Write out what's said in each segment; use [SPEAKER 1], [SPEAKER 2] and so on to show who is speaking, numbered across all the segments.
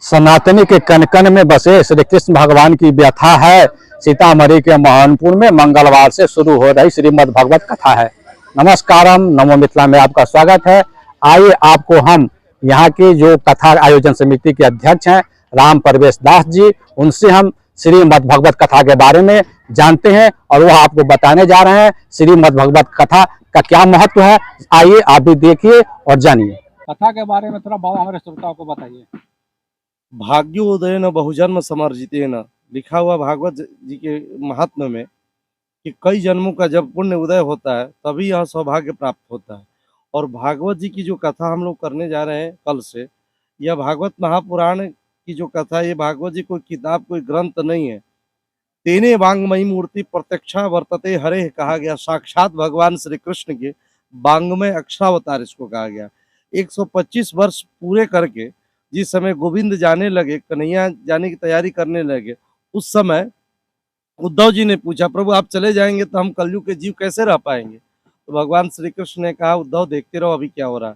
[SPEAKER 1] सनातनी के कण कण में बसे श्री कृष्ण भगवान की व्यथा है। सीतामढ़ी के मोहनपुर में मंगलवार से शुरू हो रही श्रीमद् भगवत कथा है। नमस्कारम, नमो मिथिला में आपका स्वागत है। आइए आपको हम यहाँ की जो कथा आयोजन समिति के अध्यक्ष हैं राम परवेश दास जी, उनसे हम श्रीमद् भगवत कथा के बारे में जानते हैं और वह आपको बताने जा रहे हैं श्रीमद् भगवत कथा का क्या महत्व है। आइए आप भी देखिए और जानिए।
[SPEAKER 2] कथा के बारे में थोड़ा बाबा हमारे श्रोताओं को बताइए।
[SPEAKER 3] भाग्योदयन बहुजन्म समर्जितेन लिखा हुआ भागवत जी के महात्म्य में कि कई जन्मों का जब पुण्य उदय होता है तभी यह सौभाग्य प्राप्त होता है। और भागवत जी की जो कथा हम लोग करने जा रहे हैं कल से, यह भागवत महापुराण की जो कथा है, ये भागवत जी कोई किताब कोई ग्रंथ नहीं है। तेने वांगमयी मूर्ति प्रत्यक्षा वर्तते हरे कहा गया, साक्षात भगवान श्री कृष्ण के वांगमय अक्षरावतार इसको कहा गया। 125 वर्ष पूरे करके जिस समय गोविंद जाने लगे, कन्हैया जाने की तैयारी करने लगे, उस समय उद्धव जी ने पूछा, प्रभु आप चले जाएंगे तो हम कलयुग के जीव कैसे रह पाएंगे। तो भगवान श्री कृष्ण ने कहा, उद्धव देखते रहो अभी क्या हो रहा है।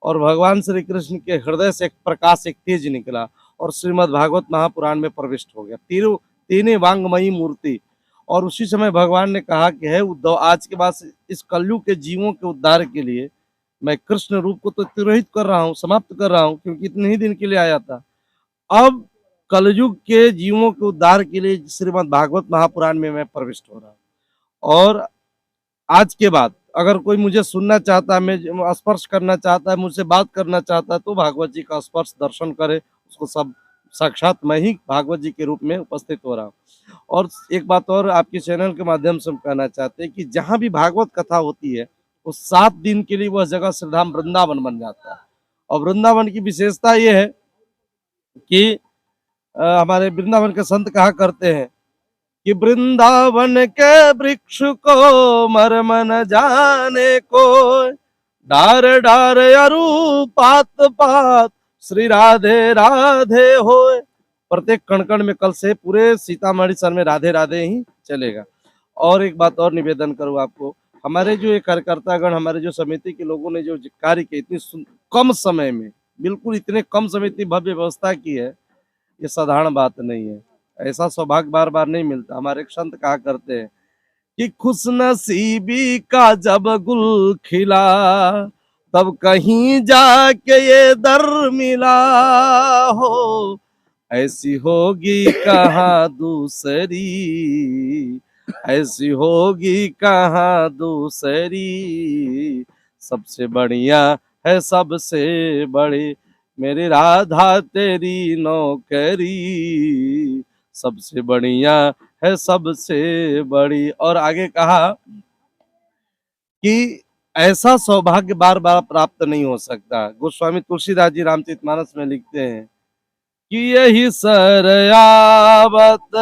[SPEAKER 3] और भगवान श्री कृष्ण के हृदय से एक प्रकाश, एक तेज निकला और श्रीमद् भागवत महापुराण में प्रविष्ट हो गया। तेने वांगमयी मूर्ति। और उसी समय भगवान ने कहा कि है उद्धव, आज के बाद इस कलयुग के जीवों के उद्धार के लिए मैं कृष्ण रूप को तो तिरोहित कर रहा हूँ, समाप्त कर रहा हूँ, क्योंकि इतने ही दिन के लिए आया था। अब कलयुग के जीवों के उद्धार के लिए श्रीमद् भागवत महापुराण में मैं प्रविष्ट हो रहा हूँ। और आज के बाद अगर कोई मुझे सुनना चाहता है, मैं स्पर्श करना चाहता है, मुझसे बात करना चाहता है, तो भागवत जी का स्पर्श दर्शन करे, उसको सब साक्षात मैं ही भागवत जी के रूप में उपस्थित हो रहा हूँ। और एक बात और आपके चैनल के माध्यम से हम कहना चाहते हैं कि जहाँ भी भागवत कथा होती है वो 7 दिन के लिए वह जगह श्रीधाम वृंदावन बन जाता है। और वृंदावन की विशेषता ये है कि हमारे वृंदावन के संत कहा करते हैं कि वृंदावन के वृक्ष को मर्म न जाने को, डार डार अरु पात पात श्री राधे राधे होए। प्रत्येक कण कण में कल से पूरे सीतामढ़ी शहर में राधे राधे ही चलेगा। और एक बात और निवेदन करूँ आपको, हमारे जो ये कार्यकर्तागण, हमारे जो समिति के लोगों ने जो कार्य किया इतनी कम समय में, बिल्कुल इतने कम समय इतनी भव्य व्यवस्था की है, ये साधारण बात नहीं है। ऐसा सौभाग्य बार बार नहीं मिलता। हमारे एक संत कहा करते हैं कि खुशनसीबी का जब गुल खिला तब कहीं जाके ये दर मिला हो, ऐसी होगी कहाँ दूसरी, ऐसी होगी कहाँ दूसरी, सबसे बढ़िया है सबसे बड़ी मेरी राधा तेरी नौकरी, सबसे बढ़िया है सबसे बड़ी। और आगे कहा कि ऐसा सौभाग्य बार बार प्राप्त नहीं हो सकता। गोस्वामी तुलसीदास जी रामचरितमानस में लिखते हैं कि यही सरयावत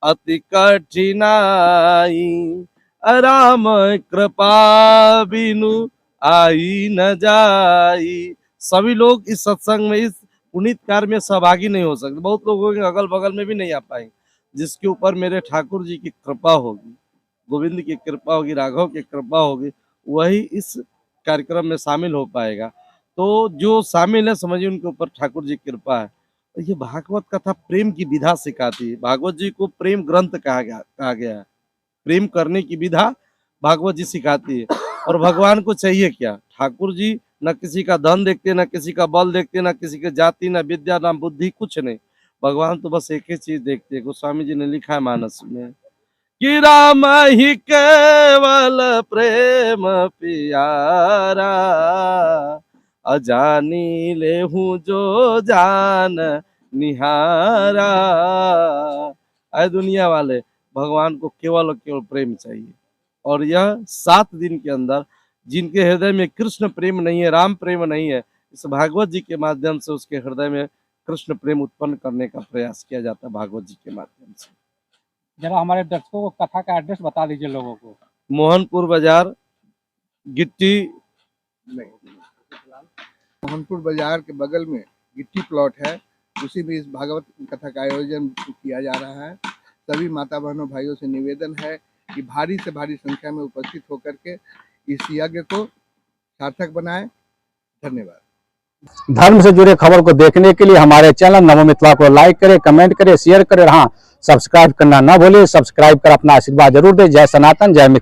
[SPEAKER 3] अति कठिनाई, राम कृपा बिनु आई न जाई। सभी लोग इस सत्संग में, इस पुनीत कार्य में सहभागी नहीं हो सकते। बहुत लोगों के अगल बगल में भी नहीं आ पाएंगे। जिसके ऊपर मेरे ठाकुर जी की कृपा होगी, गोविंद की कृपा होगी, राघव की कृपा होगी, वही इस कार्यक्रम में शामिल हो पाएगा। तो जो शामिल है समझिए उनके ऊपर ठाकुर जी की कृपा है। तो ये भागवत कथा प्रेम की विधा सिखाती है। भागवत जी को प्रेम ग्रंथ कहा गया है। प्रेम करने की विधा भागवत जी सिखाती है। और भगवान को चाहिए क्या? ठाकुर जी न किसी का धन देखते, न किसी का बल देखते, न किसी की जाति, न विद्या, न बुद्धि, कुछ नहीं। भगवान तो बस एक ही चीज देखते हैं। गोस्वामी जी ने लिखा है मानस में कि राम ही केवल प्रेम प्यारा, अजानी ले हूँ जो जान निहारा। अरे दुनिया वाले, भगवान को केवल और केवल प्रेम चाहिए। और यह 7 दिन के अंदर जिनके हृदय में कृष्ण प्रेम नहीं है, राम प्रेम नहीं है, इस भागवत जी के माध्यम से उसके हृदय में कृष्ण प्रेम उत्पन्न करने का प्रयास किया जाता है भागवत जी के माध्यम से।
[SPEAKER 2] जरा हमारे दर्शकों को कथा का एड्रेस बता दीजिए लोगों को।
[SPEAKER 3] मोहनपुर बाजार, गिट्टी,
[SPEAKER 4] मोहनपुर बाजार के बगल में गिट्टी प्लॉट है, उसी में इस भागवत कथा का आयोजन किया जा रहा है। सभी माता बहनों भाइयों से निवेदन है कि भारी से भारी संख्या में उपस्थित होकर के इस यज्ञ को सार्थक बनाएं। धन्यवाद।
[SPEAKER 1] धर्म से जुड़े खबर को देखने के लिए हमारे चैनल नमो मिथिला को लाइक करें, कमेंट करें, शेयर करें, हाँ सब्सक्राइब करना ना भूलें। सब्सक्राइब कर अपना आशीर्वाद जरूर दें। जय सनातन, जय मिथिला।